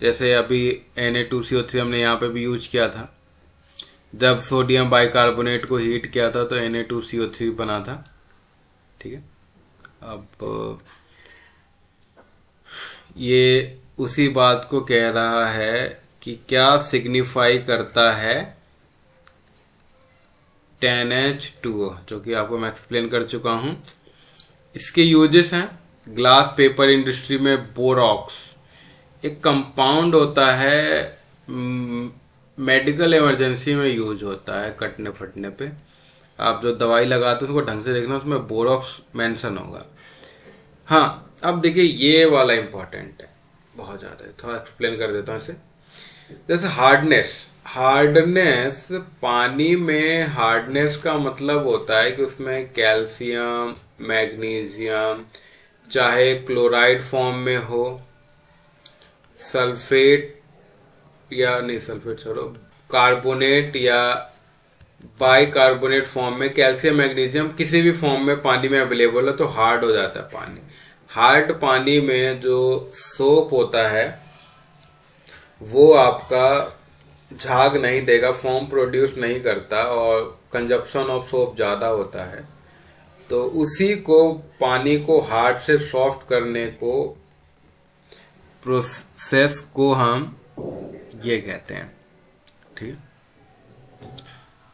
जैसे अभी Na2CO3 हमने यहाँ पे भी यूज किया था, जब सोडियम बाइकार्बोनेट को हीट किया था तो Na2CO3 बना था। ठीक है, अब ये उसी बात को कह रहा है कि क्या सिग्निफाई करता है 10H2O, जो कि आपको मैं एक्सप्लेन कर चुका हूं। इसके यूजेस हैं, ग्लास पेपर इंडस्ट्री में बोरॉक्स एक कंपाउंड होता है, मेडिकल इमरजेंसी में यूज होता है, कटने फटने पे आप जो दवाई लगाते हो उसको ढंग से देखना, उसमें बोरॉक्स मेंशन होगा। हाँ, अब देखिए ये वाला इंपॉर्टेंट है बहुत ज्यादा है, थोड़ा एक्सप्लेन कर देता हूँ इसे। जैसे हार्डनेस, पानी में हार्डनेस का मतलब होता है कि उसमें कैल्शियम, मैग्नीशियम, चाहे क्लोराइड फॉर्म में हो, सल्फेट या नहीं सल्फेट छोड़ो, कार्बोनेट या बाइकार्बोनेट फॉर्म में, कैल्शियम मैग्नीशियम किसी भी फॉर्म में पानी में अवेलेबल है तो हार्ड हो जाता है पानी। हार्ड पानी में जो सोप होता है वो आपका झाग नहीं देगा, फॉर्म प्रोड्यूस नहीं करता और कंजप्शन ऑफ सोप ज़्यादा होता है। तो उसी को, पानी को हार्ड से सॉफ्ट करने को, प्रोसेस को हम ये कहते हैं। ठीक,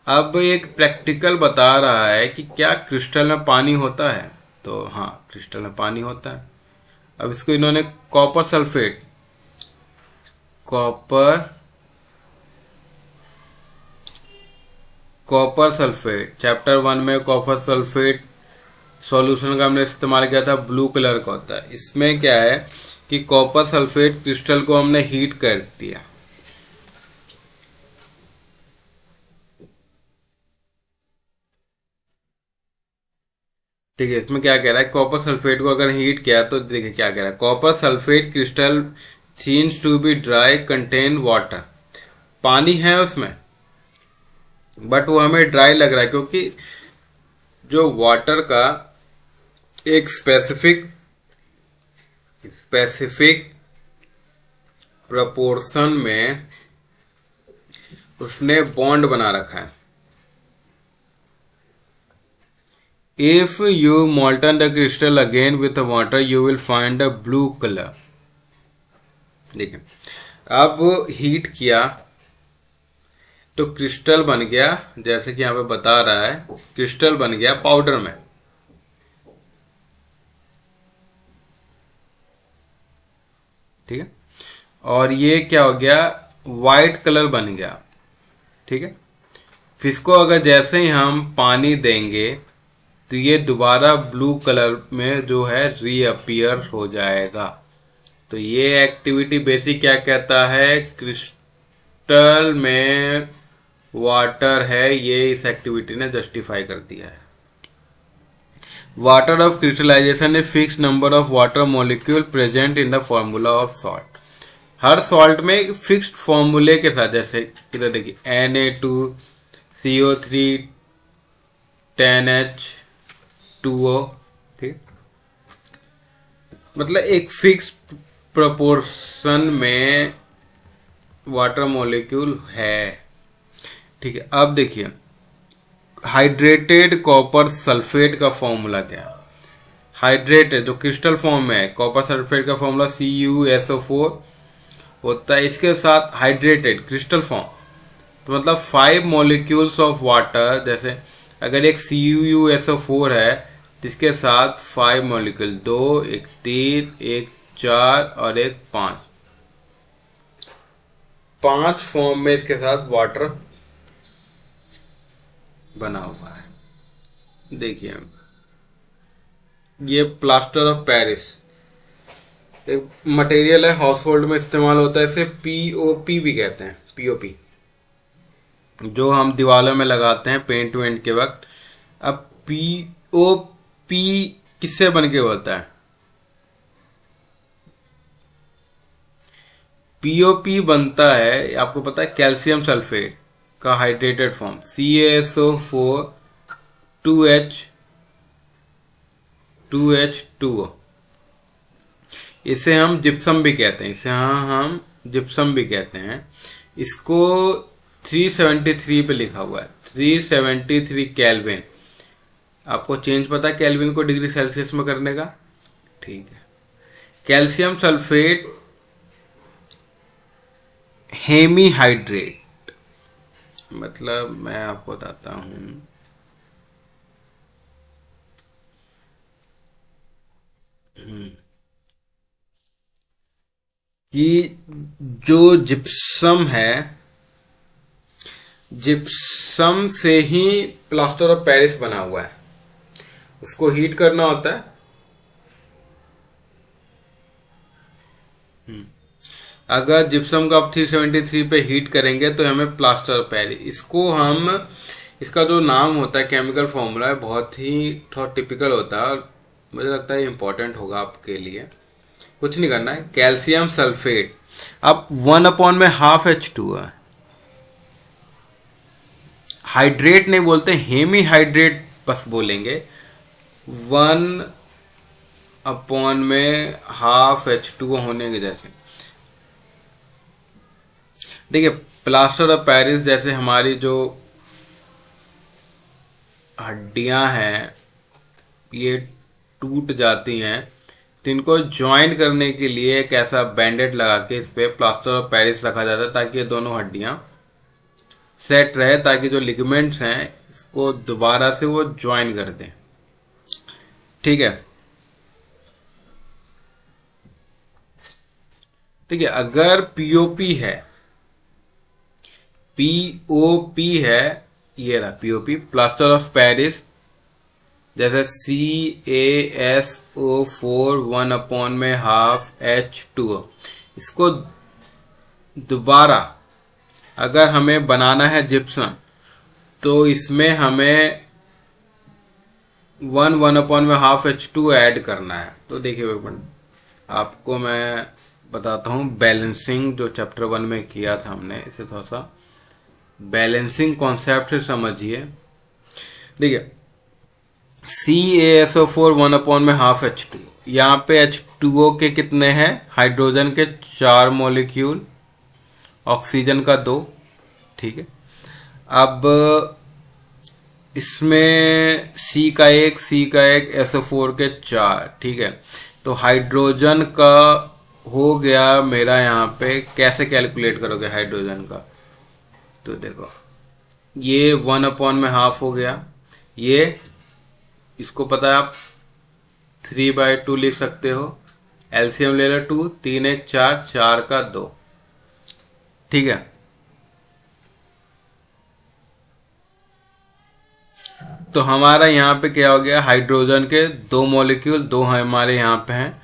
अब एक प्रैक्टिकल बता रहा है कि क्या क्रिस्टल में पानी होता है, तो हाँ क्रिस्टल में पानी होता है। अब इसको इन्होंने कॉपर सल्फेट चैप्टर 1 में कॉपर सल्फेट सॉल्यूशन का हमने इस्तेमाल किया था, ब्लू कलर का होता है। इसमें क्या है कि कॉपर सल्फेट क्रिस्टल को हमने हीट कर दिया, ठीक है। इसमें क्या कह रहा है, कॉपर सल्फेट को अगर हीट किया तो देखिए क्या कह रहा है, copper sulphate crystal seems to be dry, contain water. पानी है उसमें बट वो हमें ड्राई लग रहा है क्योंकि जो वाटर का एक स्पेसिफिक प्रोपोर्शन में उसने बॉन्ड बना रखा है। If you molten the crystal again with the water, you will find a blue color. देखिए, अब हीट किया तो क्रिस्टल बन गया, जैसे कि यहाँ पे बता रहा है, क्रिस्टल बन गया पाउडर में। ठीक है, और ये क्या हो गया, वाइट कलर बन गया। ठीक है, फिर इसको अगर जैसे ही हम पानी देंगे तो ये दोबारा ब्लू कलर में जो है रीअपियर हो जाएगा। तो ये एक्टिविटी बेसिक क्या कहता है, क्रिस्टल में वाटर है, ये इस एक्टिविटी ने जस्टिफाई कर दिया है। Water of crystallization a fix number of water molecule present in the formula of salt. हर सॉल्ट में एक फिक्स्ड फॉर्मूले के साथ, जैसे इधर देखिए Na2CO3 10H2O, ठीक, मतलब एक फिक्स प्रोपोर्शन में वाटर मॉलिक्यूल है। ठीक है, अब देखिए हाइड्रेटेड कॉपर सल्फेट का फॉर्मूला क्या है। हाइड्रेटेड जो क्रिस्टल फॉर्म में है, कॉपर सल्फेट का फॉर्मूला CuSO4 होता है, इसके साथ हाइड्रेटेड क्रिस्टल फॉर्म, तो मतलब 5 मॉलिक्यूल्स ऑफ वाटर, जैसे अगर एक CuSO4 है जिसके साथ 5 मॉलिक्यूल, 2, एक 3, एक 4 और एक 5 फॉर्म में इसके साथ वाटर बना हुआ है। देखिए ये प्लास्टर ऑफ पेरिस एक मटेरियल है, हाउस होल्ड में इस्तेमाल होता है, इसे POP भी कहते हैं, POP, जो हम दीवारों में लगाते हैं पेंट वेंट के वक्त। अब POP किससे बन के होता है? POP बनता है, आपको पता है, कैल्शियम सल्फेट का हाइड्रेटेड फॉर्म, CaSO4 2H2O। इसे हम जिप्सम भी कहते हैं, इसे हम जिप्सम भी कहते हैं। इसको 373 पे लिखा हुआ है, 373 केल्विन। आपको चेंज पता है केल्विन को डिग्री सेल्सियस में करने का? ठीक है। कैल्शियम सल्फेट हेमीहाइड्रेट, मतलब मैं आपको बताता हूं, कि जो जिप्सम है, जिप्सम से ही प्लास्टर ऑफ पेरिस बना हुआ है, उसको हीट करना होता है। अगर जिप्सम को आप 373 पे हीट करेंगे तो हमें प्लास्टर ऑफ पेरिस, इसको हम, इसका जो नाम होता है, केमिकल फॉर्मूला है, बहुत ही थोड़ा टिपिकल होता है और मुझे लगता है इंपॉर्टेंट होगा आपके लिए। कुछ नहीं करना है, कैल्शियम सल्फेट, अब 1/12H2 है। हाइड्रेट नहीं बोलते, हेमी हाइड्रेट बस बोलेंगे। 1/12H2 होने के जैसे। देखिए प्लास्टर ऑफ पेरिस, जैसे हमारी जो हड्डियां हैं ये टूट जाती हैं, तो इनको ज्वाइन करने के लिए एक ऐसा बैंडेड लगा के इस पे प्लास्टर ऑफ पेरिस रखा जाता है, ताकि ये दोनों हड्डियां सेट रहे, ताकि जो लिगामेंट्स हैं इसको दोबारा से वो ज्वाइन कर दें। ठीक है। ठीक है, अगर POP है, POP है, ये रहा POP, प्लास्टर ऑफ पेरिस, जैसे CaSO4 1/12H2O, इसको दोबारा अगर हमें बनाना है जिप्सम, तो इसमें हमें 1/12H2 ऐड करना है। तो देखिए आपको मैं बताता हूँ, बैलेंसिंग जो चैप्टर 1 में किया था हमने, इसे थोड़ा सा बैलेंसिंग कॉन्सेप्ट से समझिए। देखिए CaSO4 1/12H2, यहाँ पे H2O के कितने हैं? हाइड्रोजन के 4 मॉलिक्यूल, ऑक्सीजन का 2। ठीक है। अब इसमें C का एक SO4 के 4। ठीक है, तो हाइड्रोजन का हो गया मेरा, यहाँ पे कैसे कैलकुलेट करोगे हाइड्रोजन का? तो देखो ये 1/12 हो गया, ये इसको पता है आप 3/2 लिख सकते हो, एलसीएम ले लो 2, 3 1 4, 4 का 2। ठीक है, तो हमारा यहाँ पे क्या हो गया, हाइड्रोजन के 2 मॉलिक्यूल, 2 हमारे यहाँ पे हैं,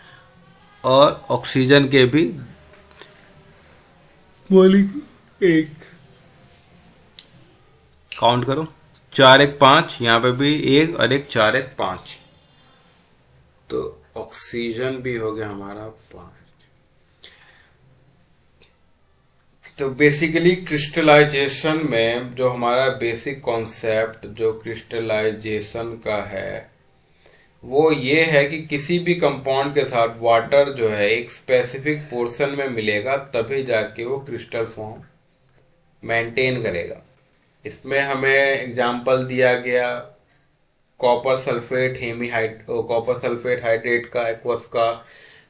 और ऑक्सीजन के भी मॉलिक्यूल 1। काउंट करो, 4 1 5, यहाँ पे भी 1 और 1, 4 1 5, तो ऑक्सीजन भी हो गया हमारा 5। तो बेसिकली क्रिस्टलाइजेशन में जो हमारा बेसिक कॉन्सेप्ट जो क्रिस्टलाइजेशन का है वो ये है कि किसी भी कंपाउंड के साथ वाटर जो है एक स्पेसिफिक पोर्शन में मिलेगा, तभी जाके वो क्रिस्टल फॉर्म मेंटेन करेगा। इसमें हमें एग्जाम्पल दिया गया copper sulphate copper sulphate hydrate का, एक्वस का,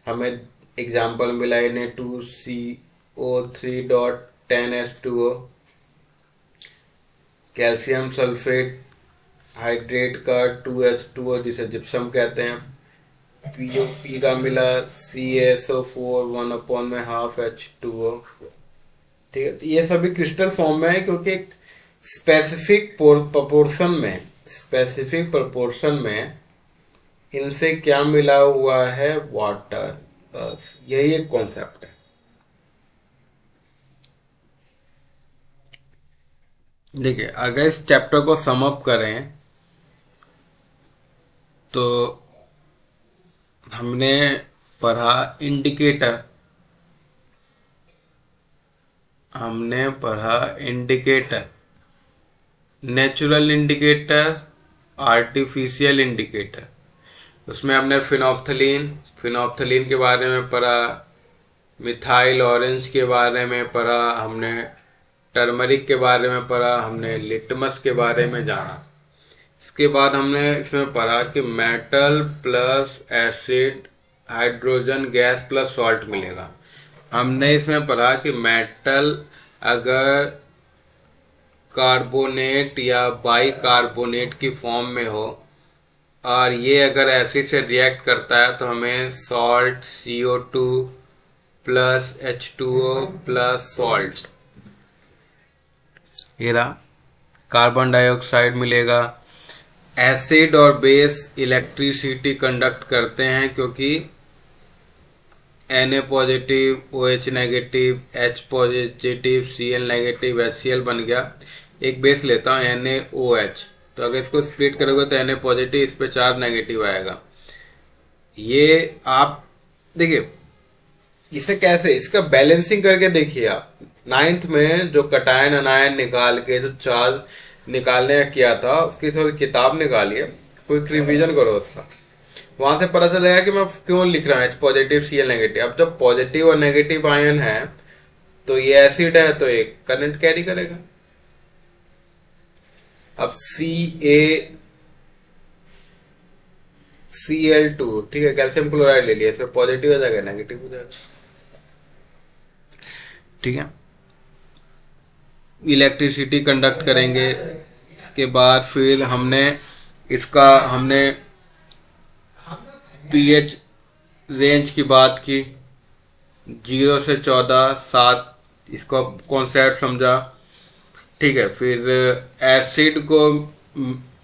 हमें एग्जाम्पल मिला Na2CO O3.10H2O, calcium sulphate hydrate का 2H2O जिसे जिप्सम कहते हैं, POP का मिला CaSO4 1/2H2O। ठीक है, तो ये सभी क्रिस्टल फॉर्म में है क्योंकि एक स्पेसिफिक प्रोपोर्शन में इनसे क्या मिला हुआ है, वाटर। बस यही एक कॉन्सेप्ट है। देखिए, अगर इस चैप्टर को सम अप करें तो हमने पढ़ा indicator, natural indicator, artificial indicator. उसमें हमने फिनोप्थलीन के बारे में पढ़ा, मिथाइल ऑरेंज के बारे में पढ़ा, हमने टर्मरिक के बारे में पढ़ा, हमने लिटमस के बारे में जाना। इसके बाद हमने इसमें पढ़ा कि metal plus acid hydrogen gas plus salt मिलेगा। हमने इसमें पढ़ा कि मेटल अगर कार्बोनेट या बाइकार्बोनेट की फॉर्म में हो और ये अगर एसिड से रिएक्ट करता है तो हमें salt CO2 plus H2O plus salt, ये रहा, कार्बन डाइऑक्साइड मिलेगा। एसिड और बेस इलेक्ट्रिसिटी कंडक्ट करते हैं क्योंकि Na positive, OH negative, H positive, Cl negative, HCl बन गया। एक बेस लेता हूँ NaOH, तो अगर इसको स्प्लिट करोगे तो Na पॉजिटिव, इस पे चार्ज नेगेटिव आएगा। ये आप देखिए इसे कैसे, इसका बैलेंसिंग करके देखिए आप। 9th में जो कटायन अनायन निकाल के जो चार्ज निकालने का किया था उसकी थोड़ी किताब निकालिए, क्विक रिवीजन करो उसका, वहां से पता चलेगा कि मैं क्यों लिख रहा हूँ H पॉजिटिव Cl नेगेटिव। अब जब पॉजिटिव और नेगेटिव आयन है तो ये एसिड है तो ये करंट कैरी करेगा। अब CaCl2, ठीक है, कैल्शियम क्लोराइड ले लिया, इसमें पॉजिटिव हो जाएगा, नेगेटिव हो जाएगा। ठीक है, इलेक्ट्रिसिटी कंडक्ट करेंगे। इसके बाद फिर हमने pH रेंज की बात की, 0 से 14, 7, इसको कॉन्सेप्ट समझा। ठीक है, फिर एसिड को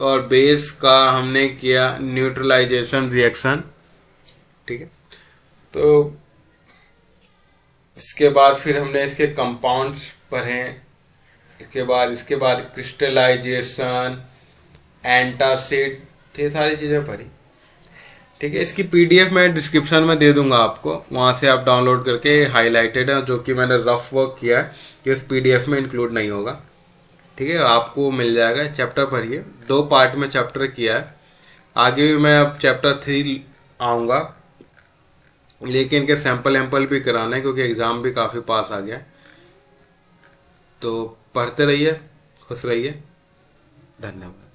और बेस का हमने किया न्यूट्रलाइजेशन रिएक्शन। ठीक है, तो इसके बाद फिर हमने इसके कंपाउंड्स पढ़े। इसके बाद क्रिस्टलाइजेशन, एंटासिड, ये सारी चीजें पढ़ी। ठीक है, इसकी PDF मैं डिस्क्रिप्शन में दे दूंगा आपको, वहां से आप डाउनलोड करके, हाईलाइटेड है जो कि मैंने रफ वर्क किया है कि उस PDF में इंक्लूड नहीं होगा। ठीक है, आपको मिल जाएगा। चैप्टर पढ़िए, 2 पार्ट में चैप्टर किया है। आगे भी मैं अब चैप्टर 3 आऊँगा, लेकिन इनके सैंपल भी कराना है क्योंकि एग्जाम भी काफ़ी पास आ गया। तो पढ़ते रहिए, खुश रहिए, धन्यवाद।